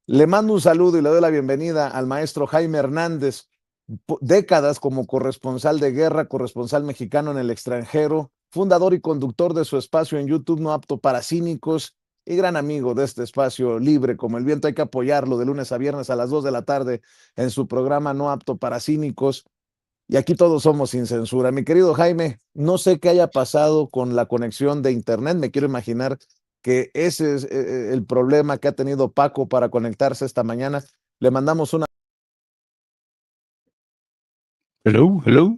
Le mando un saludo y le doy la bienvenida al maestro Jaime Hernández, décadas como corresponsal de guerra, corresponsal mexicano en el extranjero, fundador y conductor de su espacio en YouTube No Apto para Cínicos y gran amigo de este espacio libre como el viento. Hay que apoyarlo de lunes a viernes a las 2 de la tarde en su programa No Apto para Cínicos. Y aquí todos somos sin censura. Mi querido Jaime, no sé qué haya pasado con la conexión de Internet. Me quiero imaginar que ese es el problema que ha tenido Paco para conectarse esta mañana. Le mandamos una... Hello, hello.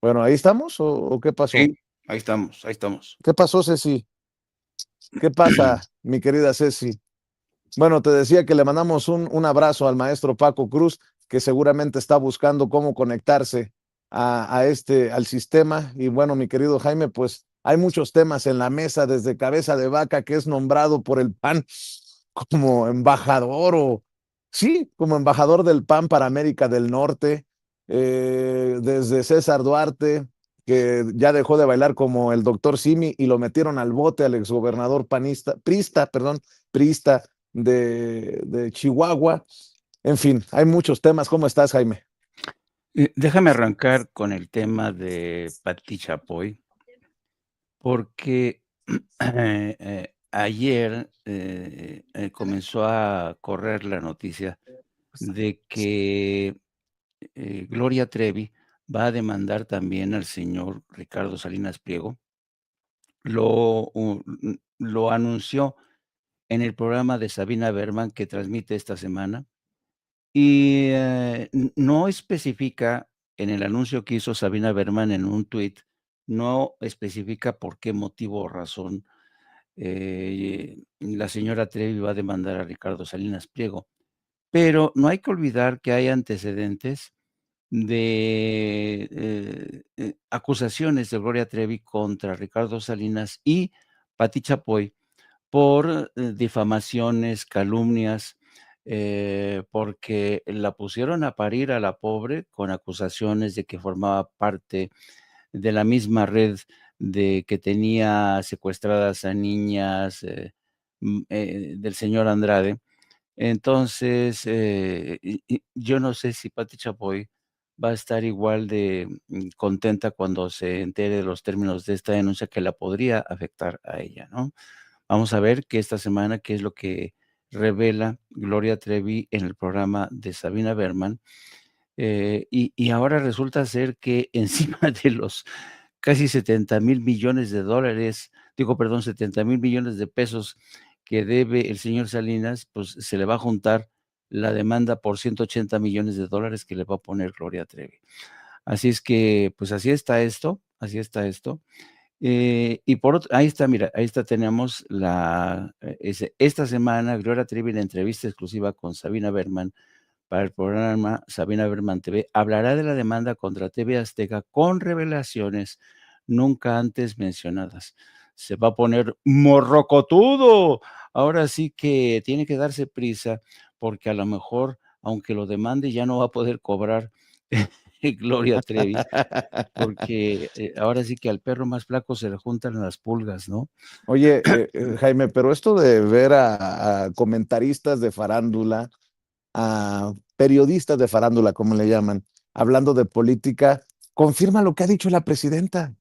Bueno, ¿ahí estamos o qué pasó? Sí, ahí estamos, ahí estamos. ¿Qué pasó, Ceci? ¿Qué pasa, mi querida Ceci? Bueno, te decía que le mandamos un abrazo al maestro Paco Cruz, que seguramente está buscando cómo conectarse al sistema. Y bueno, mi querido Jaime, pues hay muchos temas en la mesa, desde Cabeza de Vaca, que es nombrado por el PAN como embajador sí, como embajador del PAN para América del Norte, desde César Duarte, que ya dejó de bailar como el doctor Simi y lo metieron al bote al exgobernador priista de Chihuahua. En fin, hay muchos temas. ¿Cómo estás, Jaime? Déjame arrancar con el tema de Pati Chapoy, porque ayer comenzó a correr la noticia de que Gloria Trevi va a demandar también al señor Ricardo Salinas Pliego. Lo anunció en el programa de Sabina Berman que transmite esta semana. Y no especifica en el anuncio que hizo Sabina Berman en un tuit, no especifica por qué motivo o razón la señora Trevi va a demandar a Ricardo Salinas Pliego. Pero no hay que olvidar que hay antecedentes de acusaciones de Gloria Trevi contra Ricardo Salinas y Pati Chapoy por difamaciones, calumnias, porque la pusieron a parir a la pobre con acusaciones de que formaba parte de la misma red de que tenía secuestradas a niñas del señor Andrade. Entonces, yo no sé si Pati Chapoy va a estar igual de contenta cuando se entere de los términos de esta denuncia que la podría afectar a ella, ¿no? Vamos a ver que esta semana qué es lo que revela Gloria Trevi en el programa de Sabina Berman. Y ahora resulta ser que encima de los casi 70,000 millones de dólares, digo, perdón, 70,000 millones de pesos que debe el señor Salinas, pues se le va a juntar la demanda por 180 millones de dólares que le va a poner Gloria Trevi. Así es que, pues así está esto, así está esto. Y por otro, ahí está, mira, ahí está, tenemos esta semana, Gloria Trevi, la entrevista exclusiva con Sabina Berman para el programa Sabina Berman TV, hablará de la demanda contra TV Azteca con revelaciones nunca antes mencionadas. Se va a poner morrocotudo. Ahora sí que tiene que darse prisa porque a lo mejor, aunque lo demande, ya no va a poder cobrar Gloria Trevi, porque ahora sí que al perro más flaco se le juntan las pulgas, ¿no? Oye, Jaime, pero esto de ver a comentaristas de farándula, a periodistas de farándula, como le llaman, hablando de política, confirma lo que ha dicho la presidenta,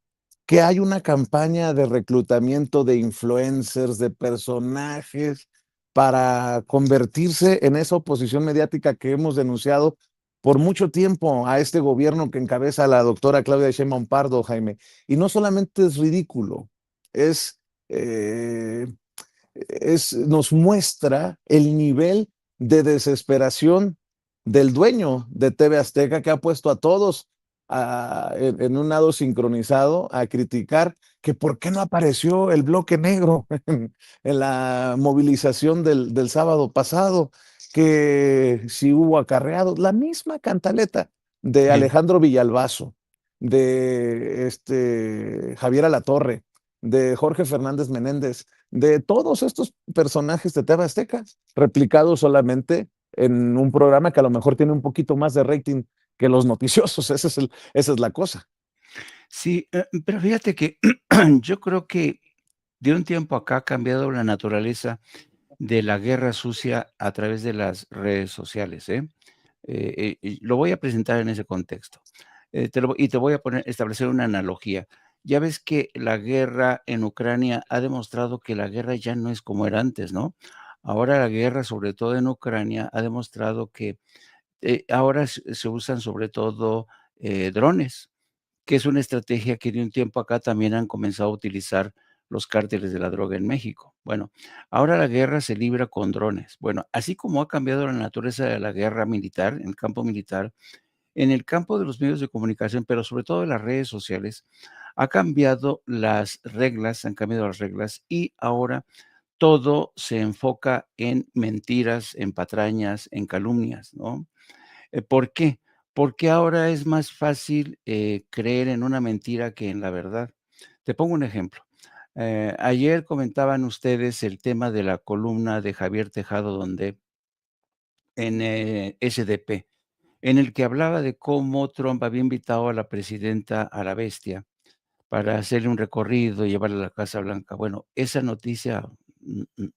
que hay una campaña de reclutamiento de influencers, de personajes, para convertirse en esa oposición mediática que hemos denunciado por mucho tiempo a este gobierno que encabeza la doctora Claudia Sheinbaum Pardo, Jaime. Y no solamente es ridículo, es, eh, nos muestra el nivel de desesperación del dueño de TV Azteca, que ha puesto a todos en un lado sincronizado a criticar que por qué no apareció el bloque negro en la movilización del sábado pasado, que si hubo acarreados, la misma cantaleta de Sí. Alejandro Villalbazo, de Javier Alatorre, de Jorge Fernández Menéndez, de todos estos personajes de TV Azteca, replicados solamente en un programa que a lo mejor tiene un poquito más de rating que los noticiosos. Esa es la cosa. Sí, pero fíjate que yo creo que de un tiempo acá ha cambiado la naturaleza de la guerra sucia a través de las redes sociales, ¿eh? Y lo voy a presentar en ese contexto. Te voy a establecer una analogía. Ya ves que la guerra en Ucrania ha demostrado que la guerra ya no es como era antes, ¿no? Ahora la guerra, sobre todo en Ucrania, ha demostrado que ahora se usan sobre todo drones, que es una estrategia que de un tiempo acá también han comenzado a utilizar los cárteles de la droga en México. Bueno, ahora la guerra se libra con drones. Bueno, así como ha cambiado la naturaleza de la guerra militar, en el campo militar, en el campo de los medios de comunicación, pero sobre todo de las redes sociales, ha cambiado las reglas, han cambiado las reglas y ahora todo se enfoca en mentiras, en patrañas, en calumnias, ¿no? ¿Por qué? Porque ahora es más fácil, creer en una mentira que en la verdad. Te pongo un ejemplo. Ayer comentaban ustedes el tema de la columna de Javier Tejado donde en, SDP, en el que hablaba de cómo Trump había invitado a la presidenta a la bestia para hacerle un recorrido y llevarla a la Casa Blanca. Bueno, esa noticia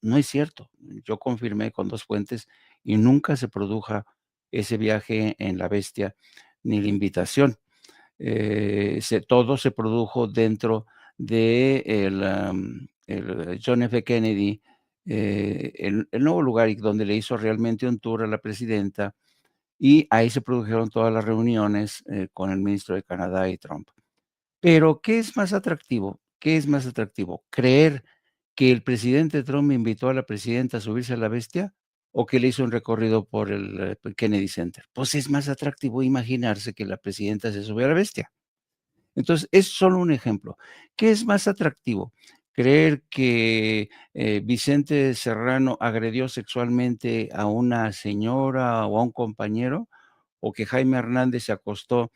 no es cierto. Yo confirmé con 2 fuentes y nunca se produjo ese viaje en la Bestia, ni la invitación. Todo se produjo dentro de el John F. Kennedy, el nuevo lugar y donde le hizo realmente un tour a la presidenta, y ahí se produjeron todas las reuniones, con el ministro de Canadá y Trump. Pero, ¿qué es más atractivo? ¿Qué es más atractivo? ¿Creer que el presidente Trump invitó a la presidenta a subirse a la bestia o que le hizo un recorrido por el, Kennedy Center? Pues es más atractivo imaginarse que la presidenta se subió a la bestia. Entonces, es solo un ejemplo. ¿Qué es más atractivo? ¿Creer que, Vicente Serrano agredió sexualmente a una señora o a un compañero? ¿O que Jaime Hernández se acostó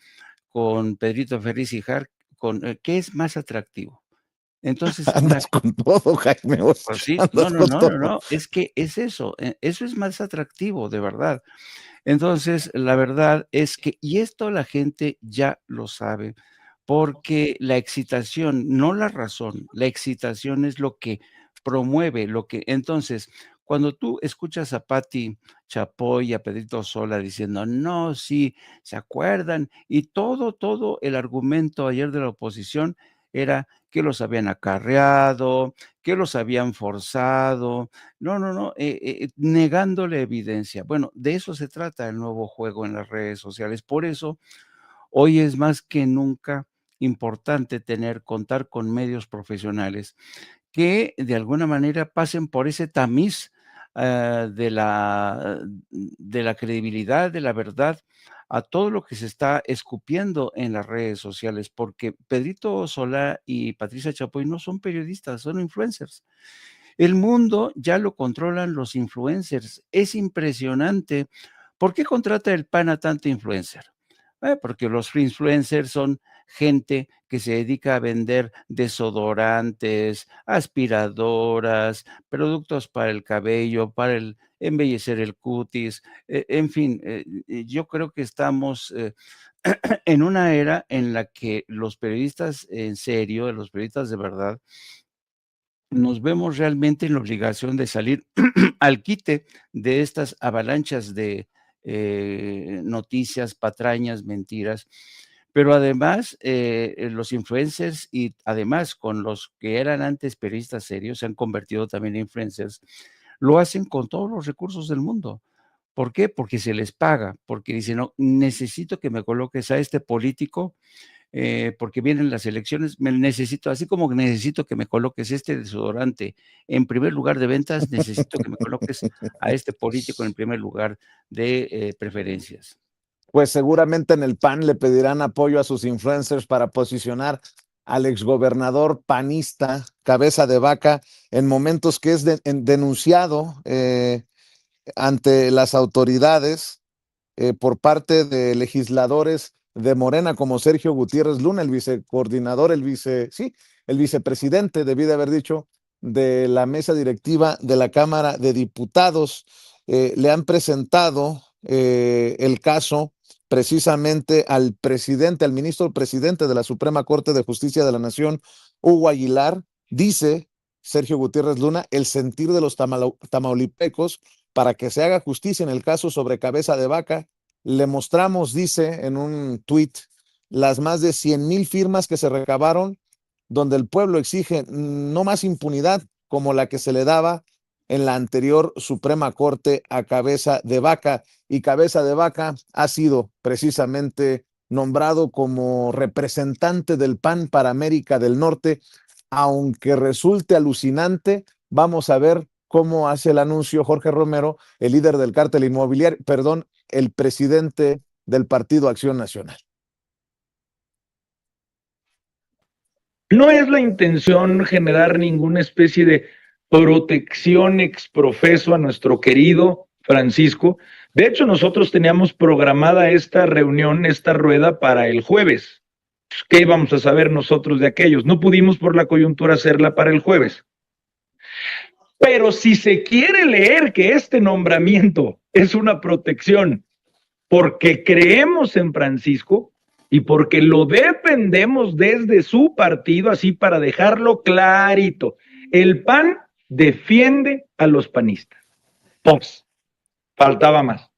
con Pedrito Ferriz y Hark, ¿qué es más atractivo? Entonces, la Andas con todo, Jaime, pues sí, no, andas no, con no, no, todo. no, es que es eso, eso es más atractivo, de verdad. Entonces, la verdad es que y esto la gente ya lo sabe, porque la excitación, no la razón, la excitación es lo que promueve, lo que entonces, cuando tú escuchas a Patti Chapoy y a Pedrito Sola diciendo: "No, sí, ¿se acuerdan?", y todo el argumento ayer de la oposición era que los habían acarreado, que los habían forzado, no, no, no, negándole evidencia. Bueno, de eso se trata el nuevo juego en las redes sociales. Por eso, hoy es más que nunca importante contar con medios profesionales que de alguna manera pasen por ese tamiz, de la credibilidad, de la verdad, a todo lo que se está escupiendo en las redes sociales, porque Pedrito Solá y Patricia Chapoy no son periodistas, son influencers. El mundo ya lo controlan los influencers. Es impresionante. ¿Por qué contrata el PAN a tanto influencer? Porque los influencers son gente que se dedica a vender desodorantes, aspiradoras, productos para el cabello, para embellecer el cutis, en fin, yo creo que estamos en una era en la que los periodistas en serio, los periodistas de verdad, nos vemos realmente en la obligación de salir al quite de estas avalanchas de noticias, patrañas, mentiras. Pero además, los influencers y además con los que eran antes periodistas serios, se han convertido también en influencers, lo hacen con todos los recursos del mundo. ¿Por qué? Porque se les paga, porque dicen, no, necesito que me coloques a este político porque vienen las elecciones, me necesito, así como que necesito que me coloques este desodorante en primer lugar de ventas, necesito que me coloques a este político en primer lugar de preferencias. Pues seguramente en el PAN le pedirán apoyo a sus influencers para posicionar al exgobernador panista, cabeza de vaca, en momentos que es denunciado ante las autoridades por parte de legisladores de Morena como Sergio Gutiérrez Luna, el vicecoordinador, sí, el vicepresidente, debí de haber dicho, de la mesa directiva de la Cámara de Diputados. Le han presentado el caso precisamente al presidente, al ministro presidente de la Suprema Corte de Justicia de la Nación, Hugo Aguilar. Dice Sergio Gutiérrez Luna, el sentir de los tamaulipecos para que se haga justicia en el caso sobre Cabeza de Vaca. Le mostramos, dice en un tuit, las más de 100,000 firmas que se recabaron, donde el pueblo exige no más impunidad como la que se le daba en la anterior Suprema Corte a Cabeza de Vaca. Y Cabeza de Vaca ha sido precisamente nombrado como representante del PAN para América del Norte. Aunque resulte alucinante, vamos a ver cómo hace el anuncio Jorge Romero, el líder del cártel inmobiliario, perdón, el presidente del Partido Acción Nacional. No es la intención generar ninguna especie de protección exprofeso a nuestro querido Francisco. De hecho, nosotros teníamos programada esta reunión, esta rueda para el jueves. ¿Qué íbamos a saber nosotros de aquellos? No pudimos por la coyuntura hacerla para el jueves. Pero si se quiere leer que este nombramiento es una protección porque creemos en Francisco y porque lo defendemos desde su partido, así para dejarlo clarito, el PAN defiende a los panistas. Pues, faltaba más.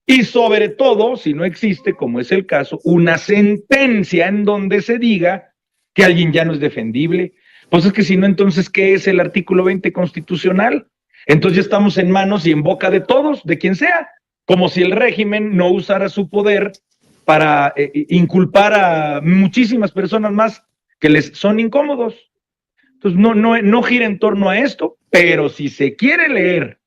Y sobre todo, si no existe, como es el caso, una sentencia en donde se diga que alguien ya no es defendible. Pues es que si no, entonces, ¿qué es el artículo 20 constitucional? Entonces ya estamos en manos y en boca de todos, de quien sea, como si el régimen no usara su poder para inculpar a muchísimas personas más que les son incómodos. Entonces no gira en torno a esto, pero si se quiere leer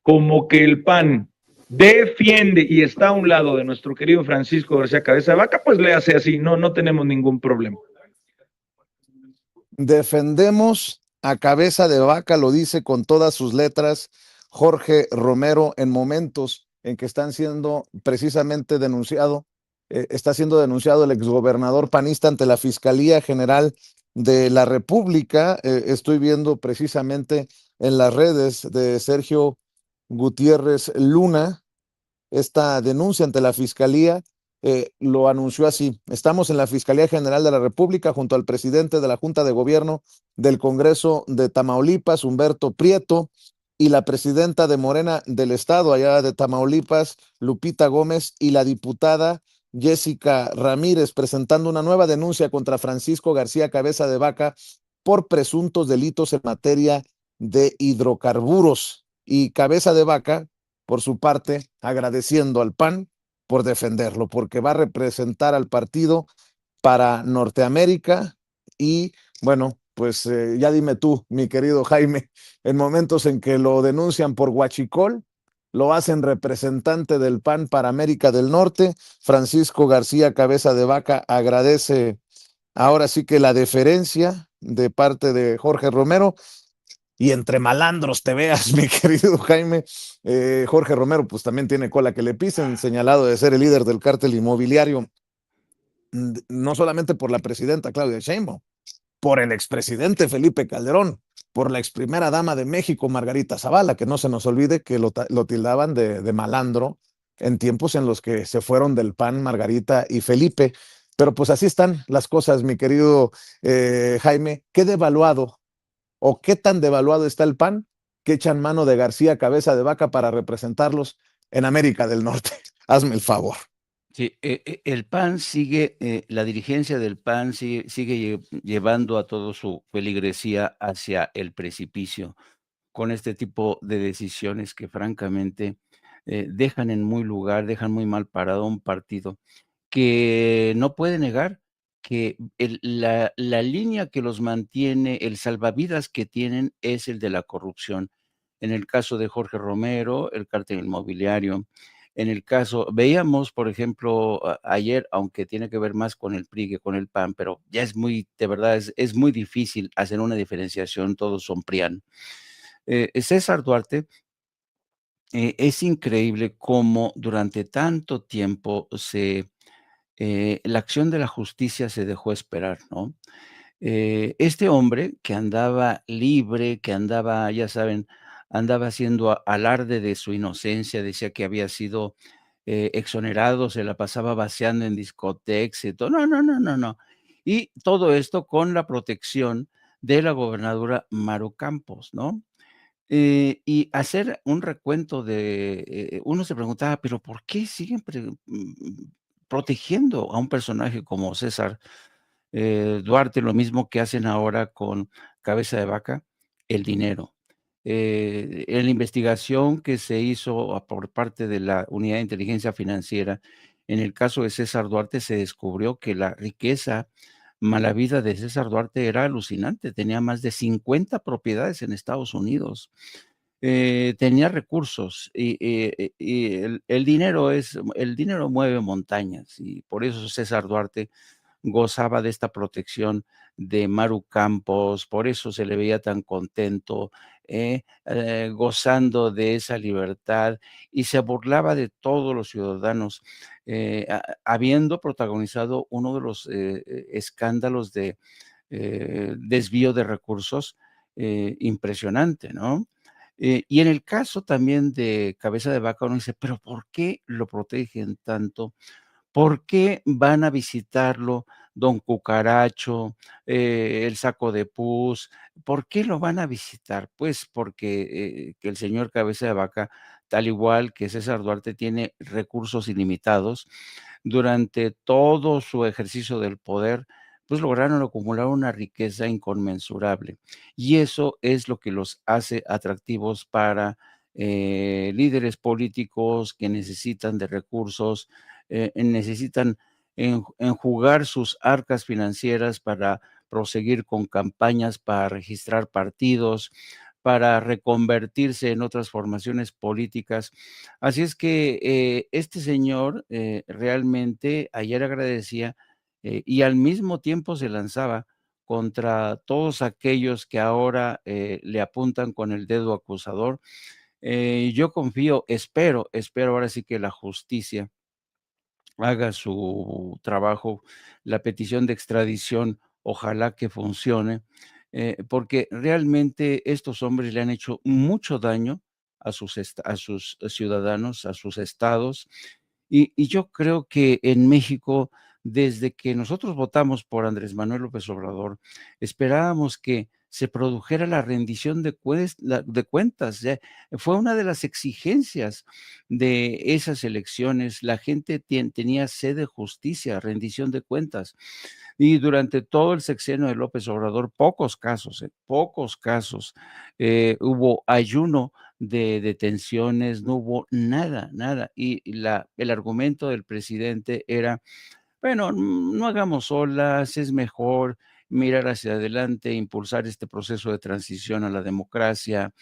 como que el PAN defiende y está a un lado de nuestro querido Francisco García Cabeza de Vaca, pues le hace así, no tenemos ningún problema. Defendemos a Cabeza de Vaca, lo dice con todas sus letras Jorge Romero, en momentos en que están siendo precisamente denunciado, está siendo denunciado el exgobernador panista ante la Fiscalía General de la República. Estoy viendo precisamente en las redes de Sergio Gutiérrez Luna esta denuncia ante la Fiscalía. Lo anunció así: estamos en la Fiscalía General de la República junto al presidente de la Junta de Gobierno del Congreso de Tamaulipas, Humberto Prieto, y la presidenta de Morena del Estado allá de Tamaulipas, Lupita Gómez, y la diputada Jessica Ramírez, presentando una nueva denuncia contra Francisco García Cabeza de Vaca por presuntos delitos en materia de hidrocarburos. Y Cabeza de Vaca, por su parte, agradeciendo al PAN por defenderlo, porque va a representar al partido para Norteamérica. Y bueno, pues ya dime tú, mi querido Jaime, en momentos en que lo denuncian por huachicol, lo hacen representante del PAN para América del Norte. Francisco García Cabeza de Vaca agradece ahora sí que la deferencia de parte de Jorge Romero. Y entre malandros te veas, mi querido Jaime, Jorge Romero pues también tiene cola que le pisen, señalado de ser el líder del cártel inmobiliario, no solamente por la presidenta Claudia Sheinbaum, por el expresidente Felipe Calderón, por la ex primera dama de México, Margarita Zavala, que no se nos olvide que lo tildaban de malandro en tiempos en los que se fueron del PAN Margarita y Felipe. Pero pues así están las cosas, mi querido Jaime. Qué devaluado o qué tan devaluado está el PAN que echan mano de García Cabeza de Vaca para representarlos en América del Norte. Hazme el favor. Sí, el PAN sigue, la dirigencia del PAN sigue llevando a todo su feligresía hacia el precipicio con este tipo de decisiones que francamente dejan en dejan muy mal parado a un partido que no puede negar que la línea que los mantiene, el salvavidas que tienen es el de la corrupción. En el caso de Jorge Romero, el cártel inmobiliario. En el caso, veíamos, por ejemplo, ayer, aunque tiene que ver más con el PRI que con el PAN, pero ya es muy, de verdad, es muy difícil hacer una diferenciación, todos son PRIAN. César Duarte, es increíble cómo durante tanto tiempo la acción de la justicia se dejó esperar, ¿no? Este hombre que andaba libre, que andaba, ya saben, andaba haciendo alarde de su inocencia, decía que había sido exonerado, se la pasaba vaciando en discotecas y todo. No, no, no, no, no. Y todo esto con la protección de la gobernadora Maru Campos, ¿no? Y hacer un recuento de, uno se preguntaba, pero ¿por qué siguen protegiendo a un personaje como César Duarte? Lo mismo que hacen ahora con Cabeza de Vaca, el dinero. En la investigación que se hizo por parte de la Unidad de Inteligencia Financiera, en el caso de César Duarte se descubrió que la riqueza mala vida de César Duarte era alucinante, tenía más de 50 propiedades en Estados Unidos. Tenía recursos y el dinero mueve montañas, y por eso César Duarte gozaba de esta protección de Maru Campos, por eso se le veía tan contento, gozando de esa libertad, y se burlaba de todos los ciudadanos, habiendo protagonizado uno de los escándalos de desvío de recursos impresionante, ¿no? Y en el caso también de Cabeza de Vaca, uno dice, pero ¿por qué lo protegen tanto? ¿Por qué van a visitarlo Don Cucaracho, el Saco de Pus? ¿Por qué lo van a visitar? Pues porque que el señor Cabeza de Vaca, tal igual que César Duarte, tiene recursos ilimitados. Durante todo su ejercicio del poder, pues lograron acumular una riqueza inconmensurable. Y eso es lo que los hace atractivos para líderes políticos que necesitan de recursos, necesitan enjugar sus arcas financieras para proseguir con campañas, para registrar partidos, para reconvertirse en otras formaciones políticas. Así es que este señor realmente ayer agradecía y al mismo tiempo se lanzaba contra todos aquellos que ahora le apuntan con el dedo acusador. Yo confío, espero ahora sí que la justicia haga su trabajo, la petición de extradición, ojalá que funcione, porque realmente estos hombres le han hecho mucho daño a sus ciudadanos, a sus estados, y yo creo que en México, desde que nosotros votamos por Andrés Manuel López Obrador, esperábamos que se produjera la rendición de cuentas. Ya fue una de las exigencias de esas elecciones. La gente tenía sed de justicia, rendición de cuentas. Y durante todo el sexenio de López Obrador, pocos casos, hubo ayuno de detenciones, no hubo nada, nada. Y el argumento del presidente era, bueno, no hagamos olas, es mejor mirar hacia adelante, impulsar este proceso de transición a la democracia.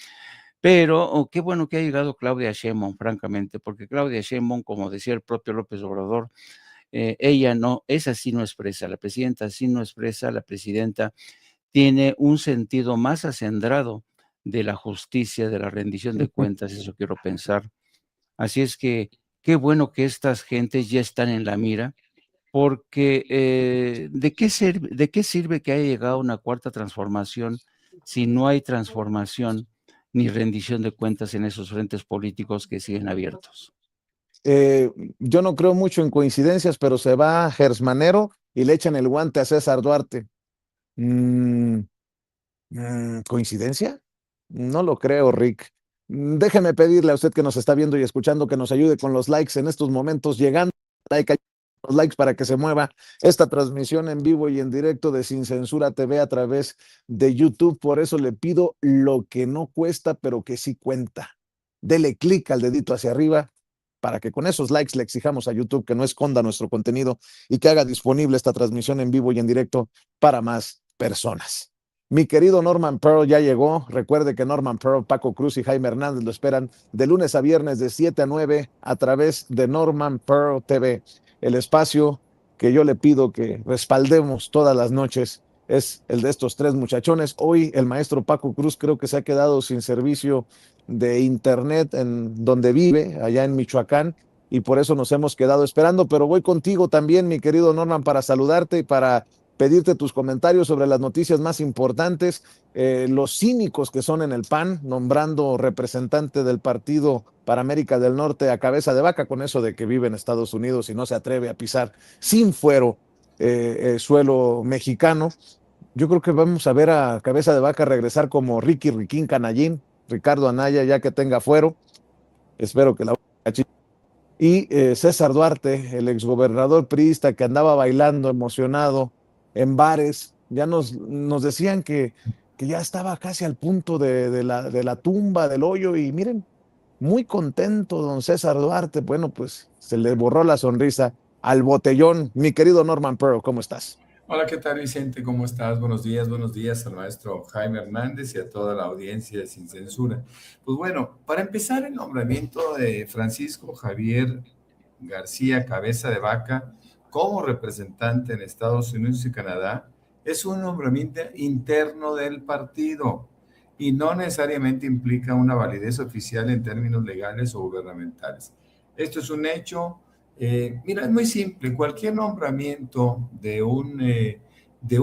Pero qué bueno que ha llegado Claudia Sheinbaum, francamente, porque Claudia Sheinbaum, como decía el propio López Obrador, ella no, esa sí no expresa, la presidenta sí no expresa, la presidenta tiene un sentido más acendrado de la justicia, de la rendición de cuentas, eso quiero pensar. Así es que qué bueno que estas gentes ya están en la mira, porque de qué sirve que haya llegado una cuarta transformación si no hay transformación ni rendición de cuentas en esos frentes políticos que siguen abiertos? Eh, yo no creo mucho en coincidencias, pero se va Gersmanero y le echan el guante a César Duarte. Mm, ¿Coincidencia? No lo creo, Rick. Déjeme pedirle a usted que nos está viendo y escuchando que nos ayude con los likes en estos momentos, llegando a los likes para que se mueva esta transmisión en vivo y en directo de Sin Censura TV a través de YouTube. Por eso le pido lo que no cuesta, pero que sí cuenta. Dele clic al dedito hacia arriba para que con esos likes le exijamos a YouTube que no esconda nuestro contenido y que haga disponible esta transmisión en vivo y en directo para más personas. Mi querido Norman Pearl ya llegó. Recuerde que Norman Pearl, Paco Cruz y Jaime Hernández lo esperan de lunes a viernes de 7 a 9 a través de Norman Pearl TV. El espacio que yo le pido que respaldemos todas las noches es el de estos tres muchachones. Hoy el maestro Paco Cruz creo que se ha quedado sin servicio de internet en donde vive, allá en Michoacán, y por eso nos hemos quedado esperando, pero voy contigo también, mi querido Norman, para saludarte y para pedirte tus comentarios sobre las noticias más importantes, los cínicos que son en el PAN, nombrando representante del partido para América del Norte a Cabeza de Vaca, con eso de que vive en Estados Unidos y no se atreve a pisar sin fuero suelo mexicano. Yo creo que vamos a ver a Cabeza de Vaca regresar como Riquín Canallín, Ricardo Anaya, ya que tenga fuero. Espero que la... Y César Duarte, el exgobernador priista que andaba bailando emocionado en bares, ya nos decían que ya estaba casi al punto de la tumba, del hoyo, y miren, muy contento don César Duarte. Bueno, pues se le borró la sonrisa al botellón. Mi querido Norman Pearl, ¿cómo estás? Hola, ¿qué tal, Vicente? ¿Cómo estás? Buenos días al maestro Jaime Hernández y a toda la audiencia de Sin Censura. Pues bueno, para empezar, el nombramiento de Francisco Javier García Cabeza de Vaca como representante en Estados Unidos y Canadá es un nombramiento interno del partido y no necesariamente implica una validez oficial en términos legales o gubernamentales. Esto es un hecho. Mira, es muy simple. Cualquier nombramiento de un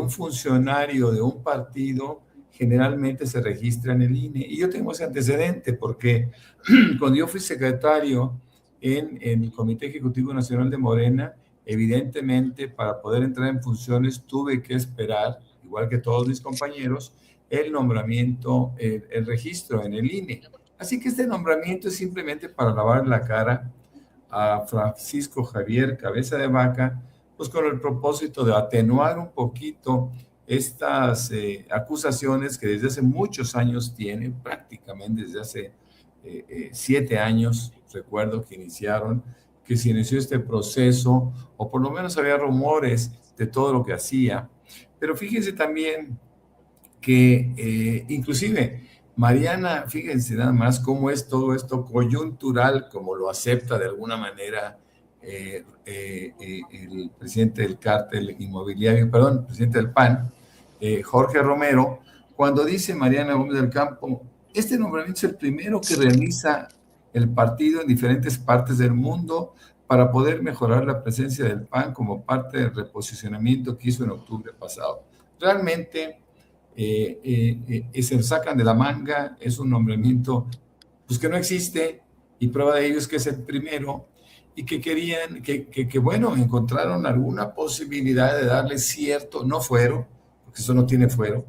funcionario de un partido generalmente se registra en el INE. Y yo tengo ese antecedente porque cuando yo fui secretario en el Comité Ejecutivo Nacional de Morena, evidentemente para poder entrar en funciones tuve que esperar, igual que todos mis compañeros, el nombramiento, el registro en el INE. Así que este nombramiento es simplemente para lavar la cara a Francisco Javier Cabeza de Vaca, pues con el propósito de atenuar un poquito estas acusaciones que desde hace muchos años tiene, prácticamente desde hace 7 años, recuerdo que se inició este proceso, o por lo menos había rumores de todo lo que hacía. Pero fíjense también que inclusive Mariana, fíjense nada más cómo es todo esto coyuntural, como lo acepta de alguna manera el presidente del cártel inmobiliario, perdón, presidente del PAN, Jorge Romero, cuando dice Mariana Gómez del Campo, este nombramiento es el primero que realiza el partido en diferentes partes del mundo para poder mejorar la presencia del PAN como parte del reposicionamiento que hizo en octubre pasado. Realmente se lo sacan de la manga, es un nombramiento pues que no existe y prueba de ello es que es el primero y que querían, bueno, encontraron alguna posibilidad de darle cierto, no fuero, porque eso no tiene fuero,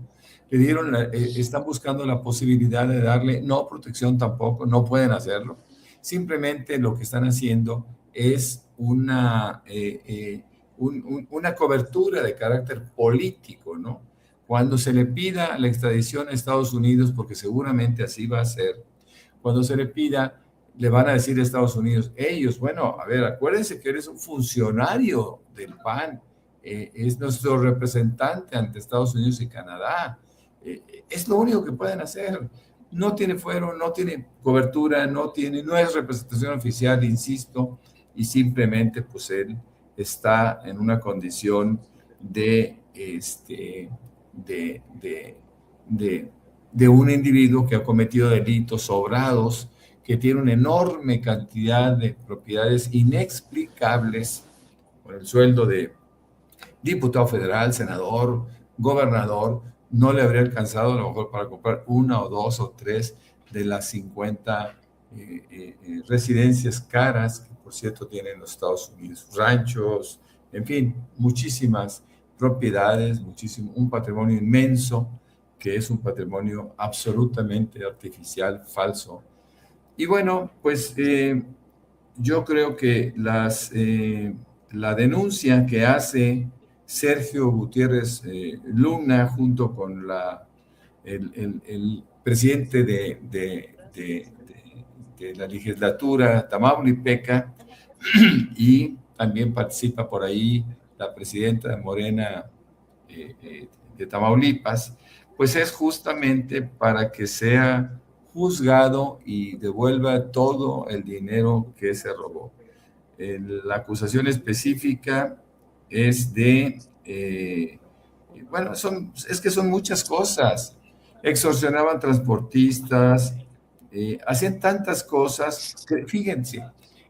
le dieron, están buscando la posibilidad de darle, no protección tampoco, no pueden hacerlo, simplemente lo que están haciendo es una cobertura de carácter político, ¿no? Cuando se le pida la extradición a Estados Unidos, porque seguramente así va a ser, cuando se le pida, le van a decir a Estados Unidos, ellos, bueno, a ver, acuérdense que eres un funcionario del PAN, es nuestro representante ante Estados Unidos y Canadá, es lo único que pueden hacer. No tiene fuero, no tiene cobertura, no es representación oficial, insisto, y simplemente pues él está en una condición de un individuo que ha cometido delitos sobrados, que tiene una enorme cantidad de propiedades inexplicables con el sueldo de diputado federal, senador, gobernador, no le habría alcanzado a lo mejor para comprar una o dos o tres de las 50 residencias caras que por cierto tienen los Estados Unidos, ranchos, en fin, muchísimas propiedades, un patrimonio inmenso, que es un patrimonio absolutamente artificial, falso. Y bueno, pues yo creo que la denuncia que hace Sergio Gutiérrez Luna junto con el presidente de la legislatura Tamaulipeca y también participa por ahí la presidenta de Morena de Tamaulipas, pues es justamente para que sea juzgado y devuelva todo el dinero que se robó. La acusación específica es bueno, es que son muchas cosas. Extorsionaban transportistas, hacían tantas cosas. Fíjense,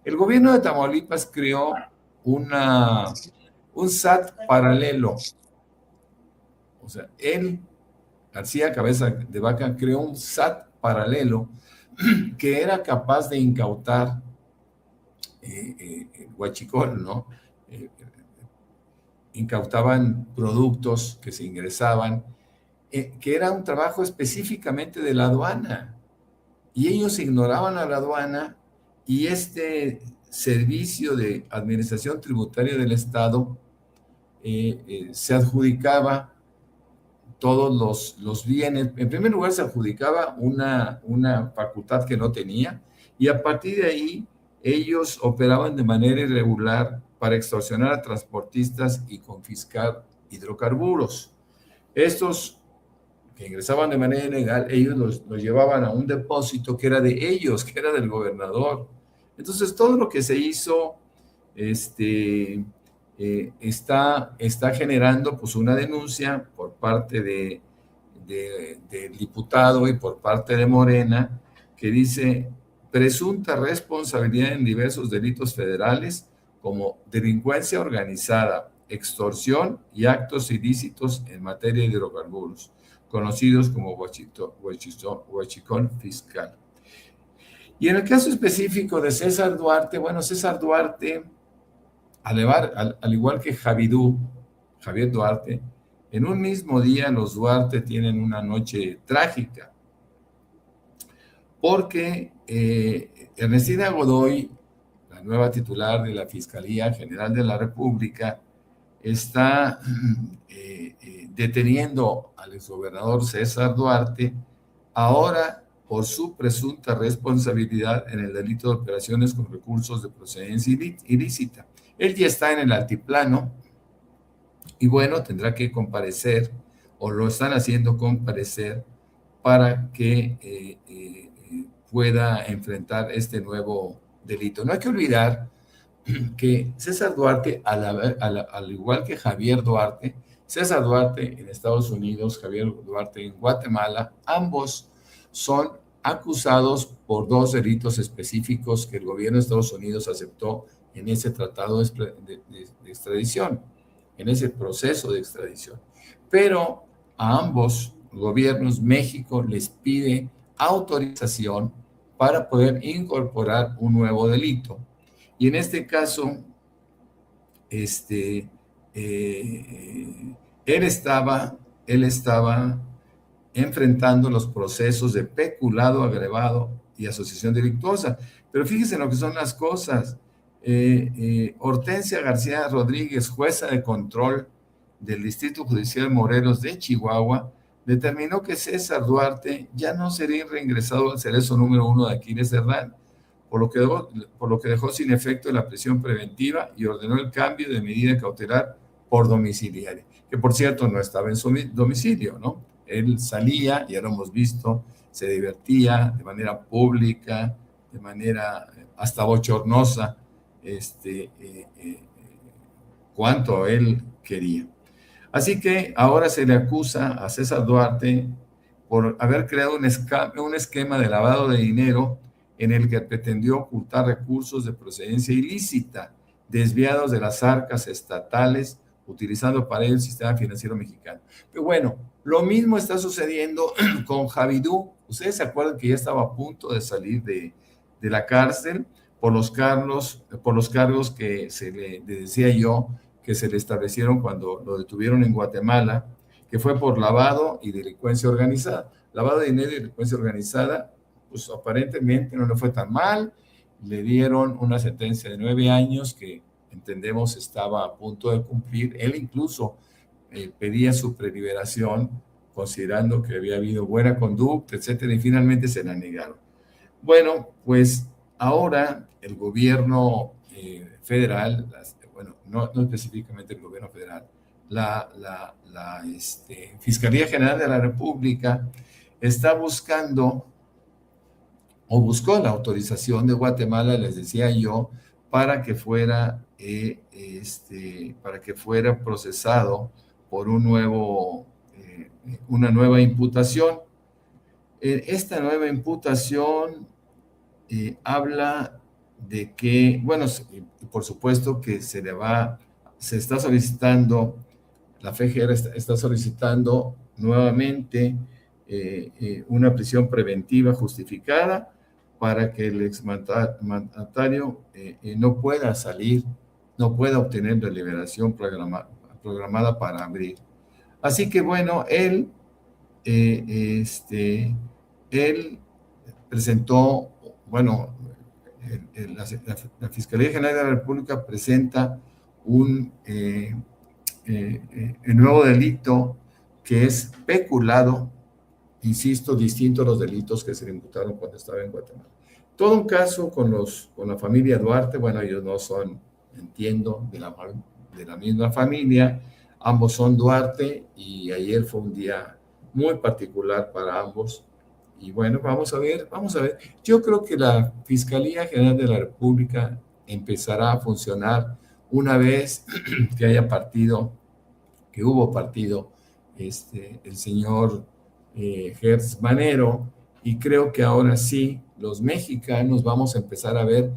el gobierno de Tamaulipas creó un SAT paralelo. O sea, él, García Cabeza de Vaca, creó un SAT paralelo que era capaz de incautar el huachicol, ¿no? incautaban productos que se ingresaban, que era un trabajo específicamente de la aduana. Y ellos ignoraban a la aduana y este servicio de administración tributaria del Estado se adjudicaba todos los bienes. En primer lugar, se adjudicaba una facultad que no tenía y a partir de ahí ellos operaban de manera irregular para extorsionar a transportistas y confiscar hidrocarburos. Estos que ingresaban de manera ilegal, ellos los llevaban a un depósito que era de ellos, que era del gobernador. Entonces, todo lo que se hizo está generando pues una denuncia por parte del diputado y por parte de Morena, que dice presunta responsabilidad en diversos delitos federales como delincuencia organizada, extorsión y actos ilícitos en materia de hidrocarburos, conocidos como huachicón fiscal. Y en el caso específico de César Duarte, bueno, César Duarte, al igual que Javier Duarte, en un mismo día los Duarte tienen una noche trágica, porque Ernestina Godoy, la nueva titular de la Fiscalía General de la República, está deteniendo al exgobernador César Duarte, ahora por su presunta responsabilidad en el delito de operaciones con recursos de procedencia ilícita. Él ya está en el altiplano y bueno, tendrá que comparecer, o lo están haciendo comparecer, para que pueda enfrentar este nuevo delito. No hay que olvidar que César Duarte, al igual que Javier Duarte, César Duarte en Estados Unidos, Javier Duarte en Guatemala, ambos son acusados por dos delitos específicos que el gobierno de Estados Unidos aceptó en ese tratado de extradición, en ese proceso de extradición. Pero a ambos gobiernos, México les pide autorización para poder incorporar un nuevo delito. Y en este caso, él estaba enfrentando los procesos de peculado agravado y asociación delictuosa. Pero fíjense en lo que son las cosas. Hortensia García Rodríguez, jueza de control del Distrito Judicial Morelos de Chihuahua, determinó que César Duarte ya no sería reingresado al cerezo número 1 de Aquiles Cerdán, por lo que dejó sin efecto la prisión preventiva y ordenó el cambio de medida cautelar por domiciliaria, que por cierto no estaba en su domicilio, ¿no? Él salía, ya lo hemos visto, se divertía de manera pública, de manera hasta bochornosa, cuanto él quería. Así que ahora se le acusa a César Duarte por haber creado un esquema de lavado de dinero en el que pretendió ocultar recursos de procedencia ilícita desviados de las arcas estatales, utilizando para ello el sistema financiero mexicano. Pero bueno, lo mismo está sucediendo con Javidú. Ustedes se acuerdan que ya estaba a punto de salir de la cárcel por los cargos que le decía yo que se le establecieron cuando lo detuvieron en Guatemala, que fue por lavado y delincuencia organizada. Lavado de dinero y delincuencia organizada, pues aparentemente no le fue tan mal, le dieron una sentencia de 9 años que entendemos estaba a punto de cumplir. Él incluso pedía su preliberación, considerando que había habido buena conducta, etcétera, y finalmente se la negaron. Bueno, pues ahora el gobierno federal, no específicamente el gobierno federal, la Fiscalía General de la República está buscando o buscó la autorización de Guatemala, les decía yo, para que fuera procesado por una nueva imputación. Esta nueva imputación habla de que, bueno, por supuesto que se está solicitando, la FGR está solicitando nuevamente una prisión preventiva justificada para que el exmandatario no pueda salir, no pueda obtener la liberación programada para abril. Así que bueno, él presentó, bueno, la Fiscalía General de la República presenta el nuevo delito que es peculado, insisto, distinto a los delitos que se le imputaron cuando estaba en Guatemala. Todo un caso con la familia Duarte. Bueno, ellos no son, entiendo, de la misma familia, ambos son Duarte, y ayer fue un día muy particular para ambos. Y bueno, vamos a ver. Yo creo que la Fiscalía General de la República empezará a funcionar una vez que hubo partido, el señor Gertz Manero, y creo que ahora sí, los mexicanos vamos a empezar a ver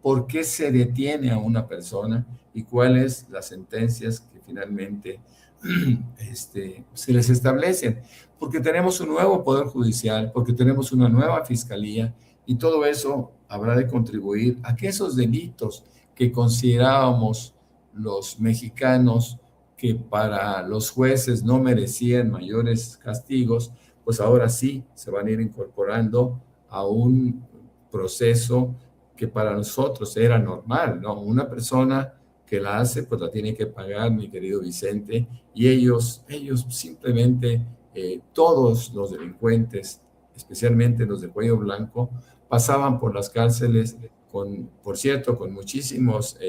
por qué se detiene a una persona y cuáles las sentencias que finalmente se les establecen, porque tenemos un nuevo Poder Judicial, porque tenemos una nueva Fiscalía, y todo eso habrá de contribuir a que esos delitos que considerábamos los mexicanos que para los jueces no merecían mayores castigos, pues ahora sí se van a ir incorporando a un proceso que para nosotros era normal, ¿no? Una persona que la hace, pues la tiene que pagar, mi querido Vicente, y ellos simplemente, todos los delincuentes, especialmente los de cuello blanco, pasaban por las cárceles por cierto, con muchísimos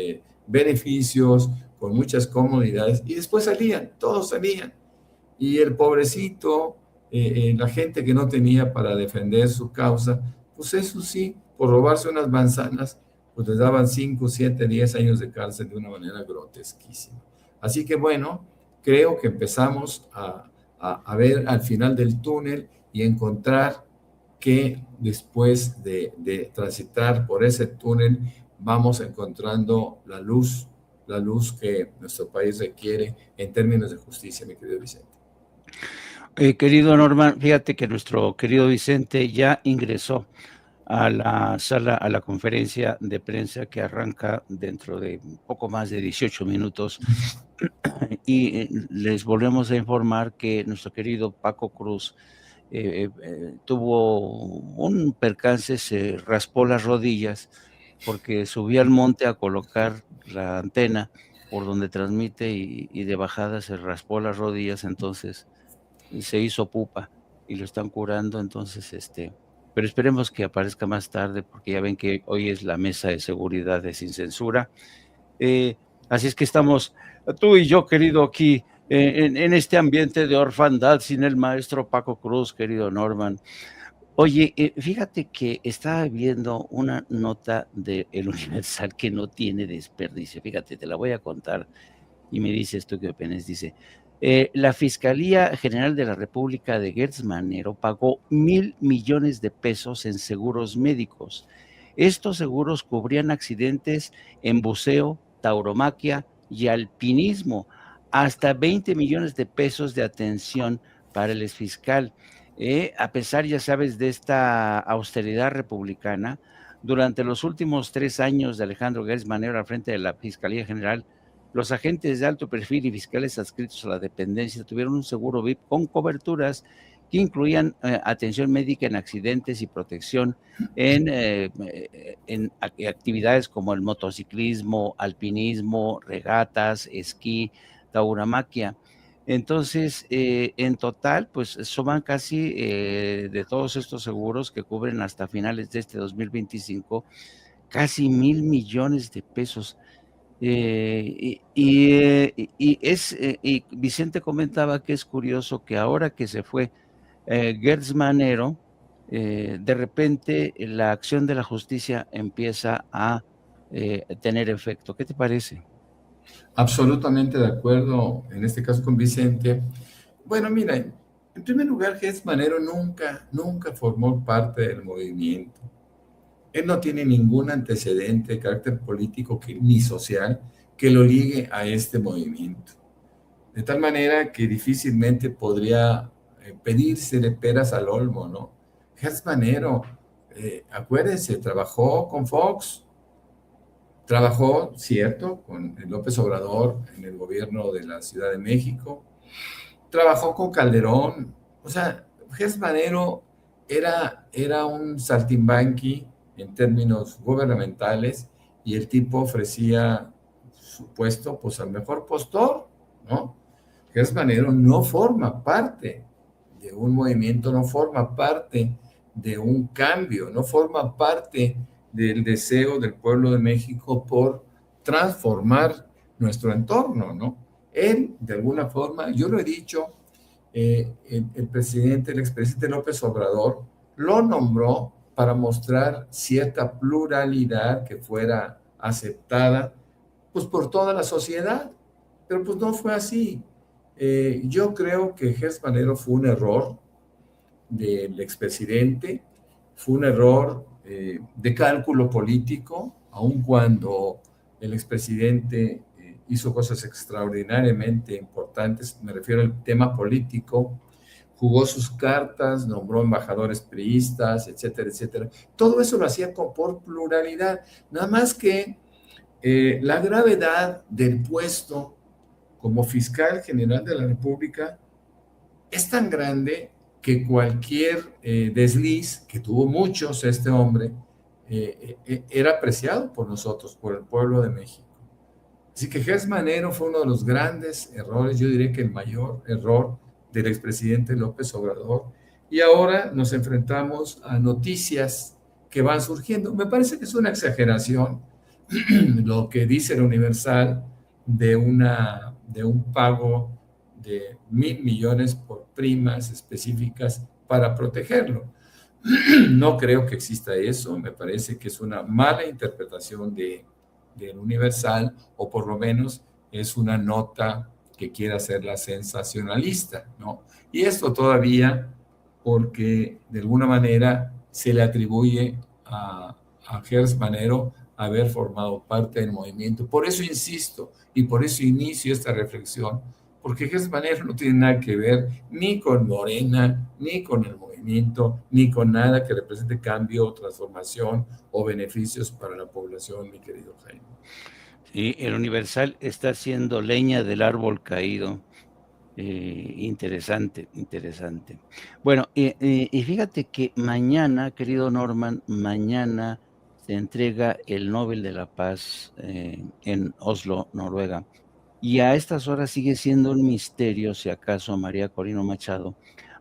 beneficios, con muchas comodidades, y después todos salían. Y el pobrecito, la gente que no tenía para defender su causa, pues eso sí, por robarse unas manzanas, pues les daban 5, 7, 10 años de cárcel de una manera grotesquísima. Así que bueno, creo que empezamos a ver al final del túnel y encontrar que después de transitar por ese túnel vamos encontrando la luz que nuestro país requiere en términos de justicia, mi querido Vicente. Querido Norman, fíjate que nuestro querido Vicente ya ingresó a la sala, a la conferencia de prensa que arranca dentro de un poco más de 18 minutos. Y les volvemos a informar que nuestro querido Paco Cruz tuvo un percance, se raspó las rodillas porque subía al monte a colocar la antena por donde transmite y de bajada se raspó las rodillas, entonces se hizo pupa y lo están curando, entonces pero esperemos que aparezca más tarde porque ya ven que hoy es la mesa de seguridad de Sin Censura. Así es que estamos tú y yo, querido, aquí en este ambiente de orfandad sin el maestro Paco Cruz, querido Norman. Oye, fíjate que estaba viendo una nota de El Universal que no tiene desperdicio. Fíjate, te la voy a contar y me dices tú qué opinas. Dice, la Fiscalía General de la República de Gertz Manero pagó 1,000 millones de pesos en seguros médicos. Estos seguros cubrían accidentes en buceo, tauromaquia y alpinismo, hasta 20 millones de pesos de atención para el exfiscal. A pesar, ya sabes, de esta austeridad republicana, durante los últimos 3 años de Alejandro Gertz Manero al frente de la Fiscalía General, los agentes de alto perfil y fiscales adscritos a la dependencia tuvieron un seguro VIP con coberturas que incluían atención médica en accidentes y protección en actividades como el motociclismo, alpinismo, regatas, esquí, tauromaquia. Entonces, en total, pues suman casi de todos estos seguros que cubren hasta finales de este 2025, casi 1,000 millones de pesos. Y Vicente comentaba que es curioso que ahora que se fue Gertz Manero, de repente la acción de la justicia empieza a tener efecto. ¿Qué te parece? Absolutamente de acuerdo, en este caso con Vicente. Bueno, mira, en primer lugar, Gertz Manero nunca formó parte del movimiento. Él no tiene ningún antecedente de carácter político ni social que lo ligue a este movimiento. De tal manera que difícilmente podría pedírsele peras al olmo, ¿no? Gertz Manero, acuérdense, trabajó con Fox, Trabajó, cierto, con López Obrador en el gobierno de la Ciudad de México, trabajó con Calderón, o sea, Gers Manero era un saltimbanqui en términos gubernamentales y el tipo ofrecía su puesto pues al mejor postor, ¿no? Gers Manero no forma parte de un movimiento, no forma parte de un cambio, no forma parte del deseo del pueblo de México por transformar nuestro entorno, ¿no? Él, de alguna forma, yo lo he dicho, el expresidente López Obrador lo nombró para mostrar cierta pluralidad que fuera aceptada pues por toda la sociedad, pero pues no fue así. Yo creo que Gers Manero fue un error del expresidente, fue un error de cálculo político, aun cuando el expresidente hizo cosas extraordinariamente importantes, me refiero al tema político, jugó sus cartas, nombró embajadores priistas, etcétera, etcétera. Todo eso lo hacía por pluralidad, nada más que la gravedad del puesto como fiscal general de la República es tan grande que cualquier desliz, que tuvo muchos este hombre, era apreciado por nosotros, por el pueblo de México. Así que Gers Manero fue uno de los grandes errores, yo diría que el mayor error del expresidente López Obrador. Y ahora nos enfrentamos a noticias que van surgiendo. Me parece que es una exageración lo que dice el Universal de un pago de 1,000 millones por primas específicas para protegerlo. No creo que exista eso, me parece que es una mala interpretación del Universal, o por lo menos es una nota que quiere hacerla sensacionalista, ¿no? Y esto todavía porque de alguna manera se le atribuye a Gers Manero haber formado parte del movimiento. Por eso insisto y por eso inicio esta reflexión, porque Gers Manero no tiene nada que ver ni con Morena, ni con el movimiento, ni con nada que represente cambio, transformación o beneficios para la población, mi querido Jaime. Sí, el Universal está haciendo leña del árbol caído. Interesante, interesante. Bueno, y fíjate que mañana, querido Norman, mañana se entrega el Nobel de la Paz en Oslo, Noruega. Y a estas horas sigue siendo un misterio si acaso María Corina Machado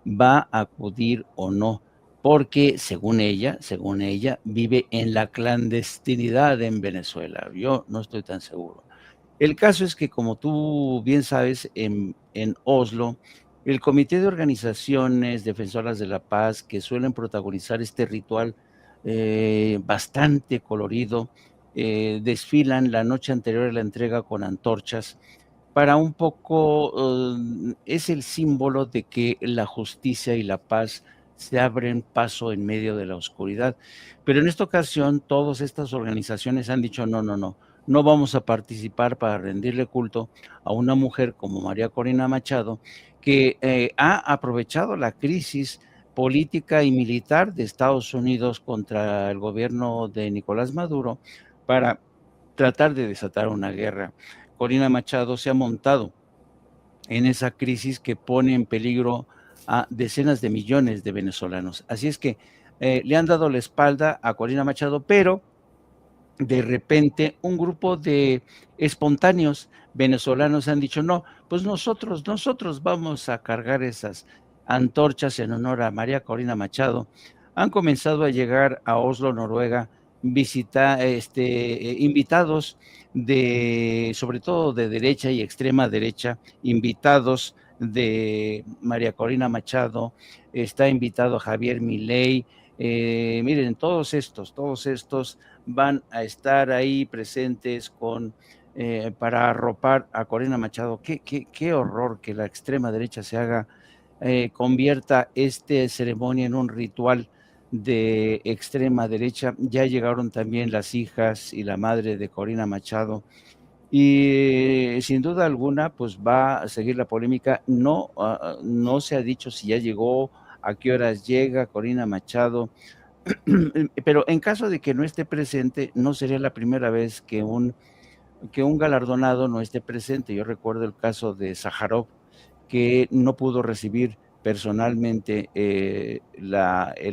va a acudir o no, porque según ella, vive en la clandestinidad en Venezuela. Yo no estoy tan seguro. El caso es que, como tú bien sabes, en Oslo, el Comité de Organizaciones Defensoras de la Paz, que suelen protagonizar este ritual bastante colorido, desfilan la noche anterior a la entrega con antorchas para un poco, es el símbolo de que la justicia y la paz se abren paso en medio de la oscuridad. Pero en esta ocasión, todas estas organizaciones han dicho: no, no, no, no vamos a participar para rendirle culto a una mujer como María Corina Machado, que ha aprovechado la crisis política y militar de Estados Unidos contra el gobierno de Nicolás Maduro para tratar de desatar una guerra. Corina Machado se ha montado en esa crisis que pone en peligro a decenas de millones de venezolanos. Así es que le han dado la espalda a Corina Machado, pero de repente un grupo de espontáneos venezolanos han dicho: no, pues nosotros vamos a cargar esas antorchas en honor a María Corina Machado. Han comenzado a llegar a Oslo, Noruega, invitados sobre todo de derecha y extrema derecha, invitados de María Corina Machado, está invitado Javier Milei. Miren, todos estos van a estar ahí presentes para arropar a Corina Machado. Qué horror que la extrema derecha convierta esta ceremonia en un ritual de extrema derecha. Ya llegaron también las hijas y la madre de Corina Machado. Y sin duda alguna, pues va a seguir la polémica. No se ha dicho si ya llegó, a qué horas llega Corina Machado. Pero en caso de que no esté presente, no sería la primera vez que un galardonado no esté presente. Yo recuerdo el caso de Sájarov, que no pudo recibir personalmente el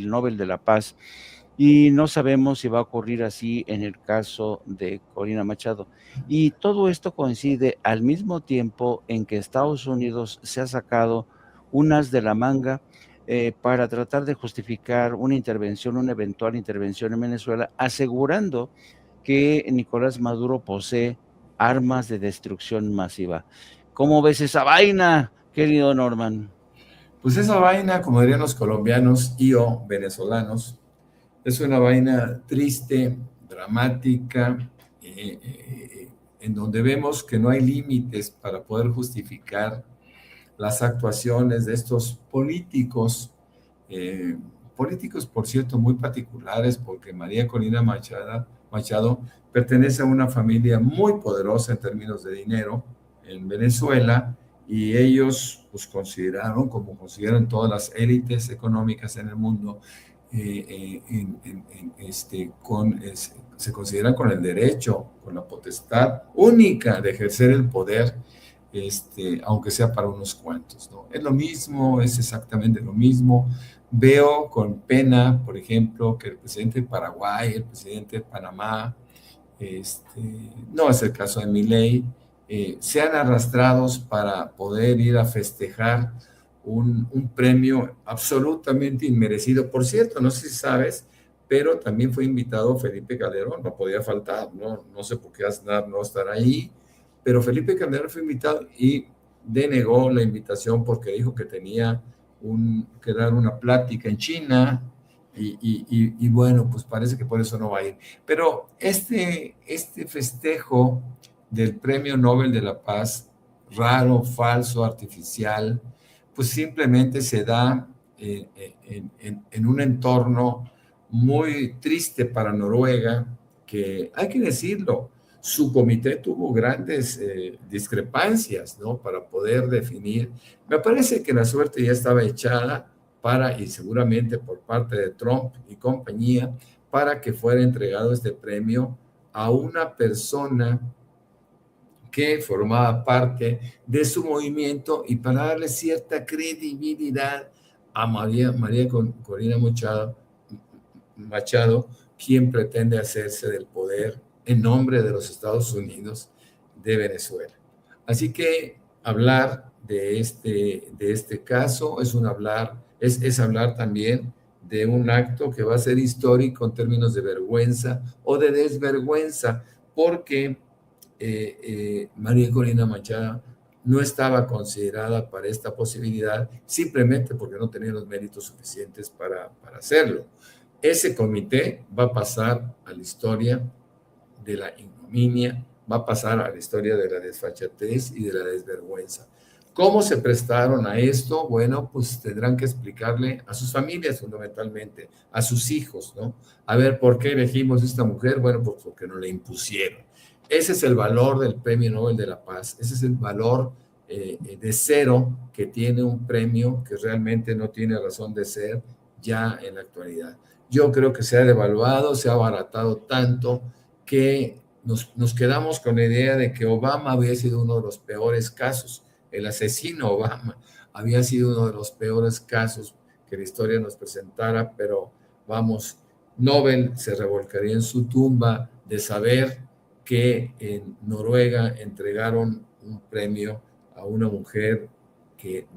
Nobel de la Paz, y no sabemos si va a ocurrir así en el caso de Corina Machado. Y todo esto coincide al mismo tiempo en que Estados Unidos se ha sacado unas de la manga para tratar de justificar una intervención, una eventual intervención en Venezuela, asegurando que Nicolás Maduro posee armas de destrucción masiva. ¿Cómo ves esa vaina, querido Norman? Pues esa vaina, como dirían los colombianos y o venezolanos, es una vaina triste, dramática, en donde vemos que no hay límites para poder justificar las actuaciones de estos políticos, políticos, por cierto, muy particulares, porque María Corina Machado pertenece a una familia muy poderosa en términos de dinero en Venezuela, y ellos pues consideraron, como consideran todas las élites económicas en el mundo, se consideran con el derecho, con la potestad única de ejercer el poder, aunque sea para unos cuantos, ¿no? Es lo mismo, es exactamente lo mismo. Veo con pena, por ejemplo, que el presidente de Paraguay, el presidente de Panamá, no es el caso de Milei, sean arrastrados para poder ir a festejar un premio absolutamente inmerecido. Por cierto, no sé si sabes, pero también fue invitado Felipe Calderón, no podía faltar, no sé por qué Aznar no estar ahí, pero Felipe Calderón fue invitado y denegó la invitación porque dijo que tenía que dar una plática en China, y bueno, pues parece que por eso no va a ir. Pero este festejo del Premio Nobel de la Paz, raro, falso, artificial, pues simplemente se da en un entorno muy triste para Noruega, que hay que decirlo, su comité tuvo grandes discrepancias, ¿no? Para poder definir. Me parece que la suerte ya estaba echada y seguramente por parte de Trump y compañía, para que fuera entregado este premio a una persona que formaba parte de su movimiento, y para darle cierta credibilidad a María Corina Machado, quien pretende hacerse del poder en nombre de los Estados Unidos de Venezuela. Así que hablar de este caso es hablar también de un acto que va a ser histórico en términos de vergüenza o de desvergüenza, porque María Corina Machado no estaba considerada para esta posibilidad, simplemente porque no tenía los méritos suficientes para hacerlo. Ese comité va a pasar a la historia de la ignominia, va a pasar a la historia de la desfachatez y de la desvergüenza. ¿Cómo se prestaron a esto? Bueno, pues tendrán que explicarle a sus familias, fundamentalmente, a sus hijos, ¿no? A ver, ¿por qué elegimos esta mujer? Bueno, pues porque nos la impusieron. Ese es el valor del Premio Nobel de la Paz, ese es el valor de cero que tiene un premio que realmente no tiene razón de ser ya en la actualidad. Yo creo que se ha devaluado, se ha abaratado tanto que nos quedamos con la idea de que Obama había sido uno de los peores casos. El asesino Obama había sido uno de los peores casos que la historia nos presentara, pero vamos, Nobel se revolcaría en su tumba de saber que en Noruega entregaron un premio a una mujer que,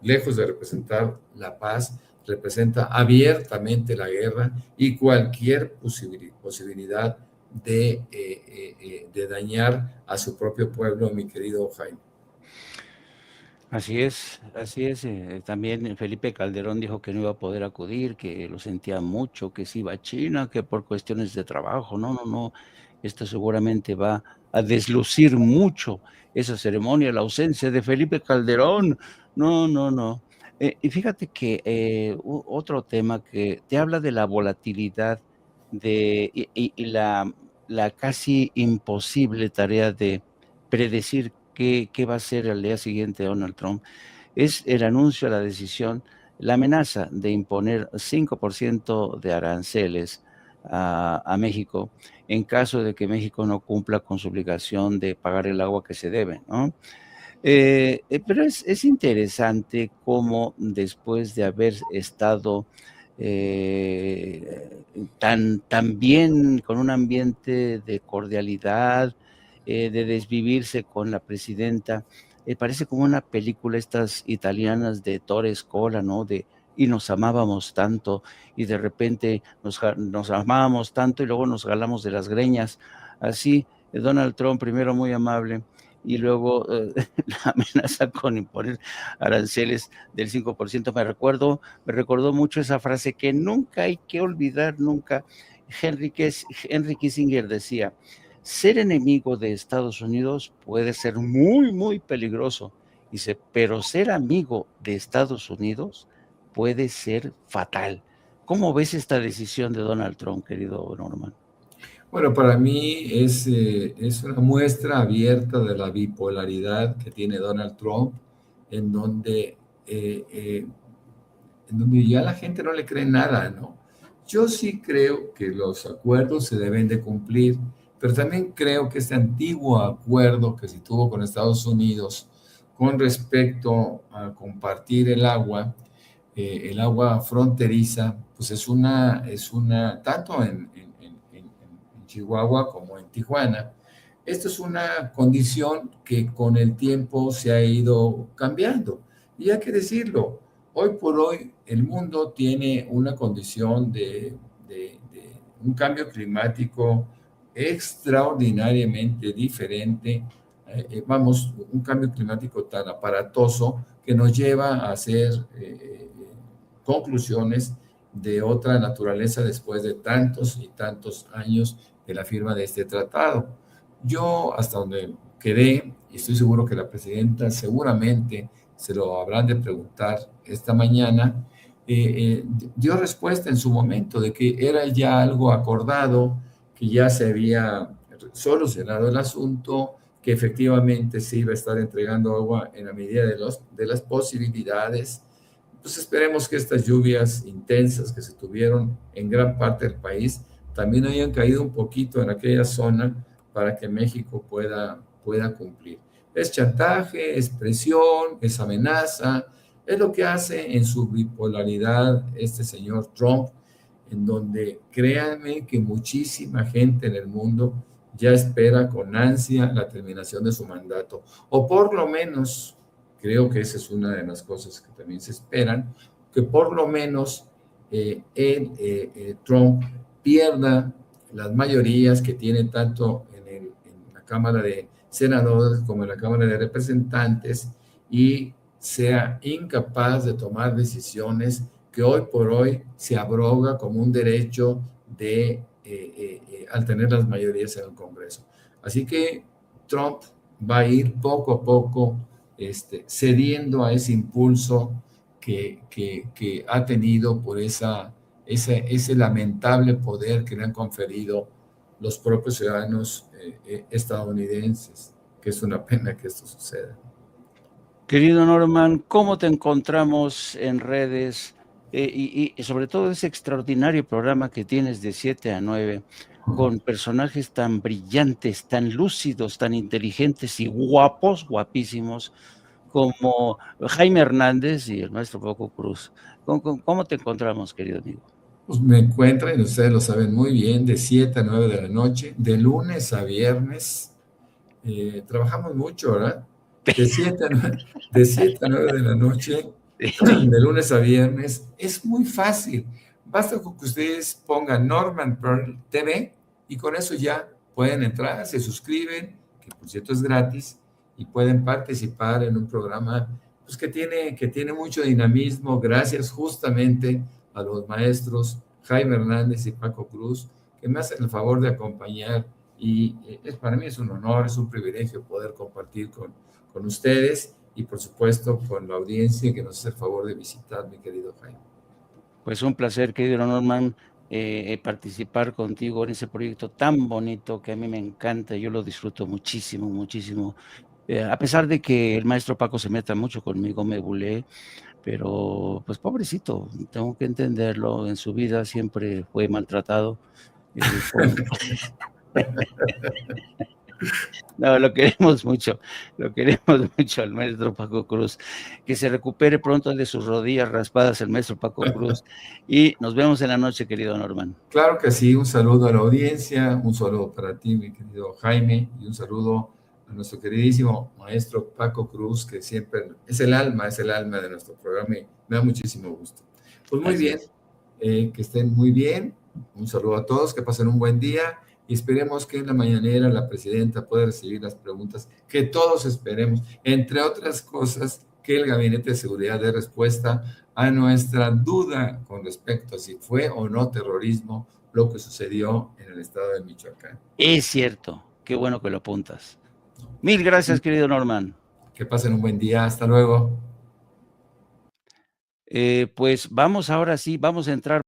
lejos de representar la paz, representa abiertamente la guerra y cualquier posibilidad de dañar a su propio pueblo, mi querido Jaime. Así es, así es. También Felipe Calderón dijo que no iba a poder acudir, que lo sentía mucho, que se iba a China, que por cuestiones de trabajo. No. Esto seguramente va a deslucir mucho esa ceremonia, la ausencia de Felipe Calderón. No. Y fíjate que otro tema que te habla de la volatilidad y la casi imposible tarea de predecir qué va a hacer al día siguiente Donald Trump, es el anuncio a la decisión la amenaza de imponer 5% de aranceles a México en caso de que México no cumpla con su obligación de pagar el agua que se debe, ¿no? Pero es interesante cómo después de haber estado tan bien, con un ambiente de cordialidad, de desvivirse con la presidenta, parece como una película estas italianas de Ettore Scola, ¿no? Y nos amábamos tanto, y de repente nos amábamos tanto y luego nos jalamos de las greñas. Así, Donald Trump, primero muy amable, y luego la amenaza con imponer aranceles del 5%. Me recordó mucho esa frase que nunca hay que olvidar, nunca. Henry Kissinger decía, ser enemigo de Estados Unidos puede ser muy, muy peligroso. Dice, pero ser amigo de Estados Unidos puede ser fatal. ¿Cómo ves esta decisión de Donald Trump, querido Norman? Bueno, para mí es una muestra abierta de la bipolaridad que tiene Donald Trump, en donde, en donde ya la gente no le cree nada, ¿no? Yo sí creo que los acuerdos se deben de cumplir, pero también creo que este antiguo acuerdo que se tuvo con Estados Unidos con respecto a compartir el agua fronteriza, pues tanto en Chihuahua como en Tijuana, esto es una condición que con el tiempo se ha ido cambiando. Y hay que decirlo, hoy por hoy el mundo tiene una condición de un cambio climático extraordinariamente diferente. Vamos, un cambio climático tan aparatoso que nos lleva a hacer conclusiones de otra naturaleza después de tantos y tantos años de la firma de este tratado. Yo, hasta donde quedé, y estoy seguro que la presidenta seguramente se lo habrán de preguntar esta mañana, dio respuesta en su momento de que era ya algo acordado, que ya se había solucionado el asunto, que efectivamente se iba a estar entregando agua en la medida de las posibilidades. Pues esperemos que estas lluvias intensas que se tuvieron en gran parte del país también hayan caído un poquito en aquella zona para que México pueda cumplir. Es chantaje, es presión, es amenaza, es lo que hace en su bipolaridad este señor Trump, en donde créanme que muchísima gente en el mundo ya espera con ansia la terminación de su mandato, o por lo menos, creo que esa es una de las cosas que también se esperan, que por lo menos Trump pierda las mayorías que tiene tanto en la Cámara de Senadores como en la Cámara de Representantes y sea incapaz de tomar decisiones que hoy por hoy se abroga como un derecho al tener las mayorías en el Congreso. Así que Trump va a ir poco a poco cediendo a ese impulso que ha tenido por ese lamentable poder que le han conferido los propios ciudadanos estadounidenses, que es una pena que esto suceda. Querido Norman, ¿cómo te encontramos en redes? Y sobre todo ese extraordinario programa que tienes de 7 a 9, con personajes tan brillantes, tan lúcidos, tan inteligentes y guapos, guapísimos, como Jaime Hernández y el maestro Paco Cruz. ¿Cómo te encontramos, querido amigo? Pues me encuentran, y ustedes lo saben muy bien, de 7 a 9 de la noche, de lunes a viernes. Trabajamos mucho, ¿verdad? De 7 a 9 de la noche, de lunes a viernes. Es muy fácil. Basta con que ustedes pongan Norman Pearl TV y con eso ya pueden entrar, se suscriben, que por cierto es gratis, y pueden participar en un programa pues, que tiene mucho dinamismo, gracias justamente a los maestros Jaime Hernández y Paco Cruz, que me hacen el favor de acompañar y para mí es un honor, es un privilegio poder compartir con ustedes y por supuesto con la audiencia que nos hace el favor de visitar, mi querido Jaime. Pues un placer, querido Norman, participar contigo en ese proyecto tan bonito que a mí me encanta, yo lo disfruto muchísimo, muchísimo. A pesar de que el maestro Paco se meta mucho conmigo, me bulé, pero pues pobrecito, tengo que entenderlo, en su vida siempre fue maltratado. No, lo queremos mucho al maestro Paco Cruz. Que se recupere pronto de sus rodillas raspadas el maestro Paco Cruz. Y nos vemos en la noche, querido Norman. Claro que sí, un saludo a la audiencia, un saludo para ti, mi querido Jaime, y un saludo a nuestro queridísimo maestro Paco Cruz, que siempre es el alma de nuestro programa y me da muchísimo gusto. Pues muy bien, que estén muy bien, un saludo a todos, que pasen un buen día y esperemos que en la mañanera la presidenta pueda recibir las preguntas que todos esperemos, entre otras cosas, que el Gabinete de Seguridad dé respuesta a nuestra duda con respecto a si fue o no terrorismo lo que sucedió en el estado de Michoacán. Es cierto, qué bueno que lo apuntas. Mil gracias, querido Norman. Que pasen un buen día, hasta luego. Pues vamos ahora sí, vamos a entrar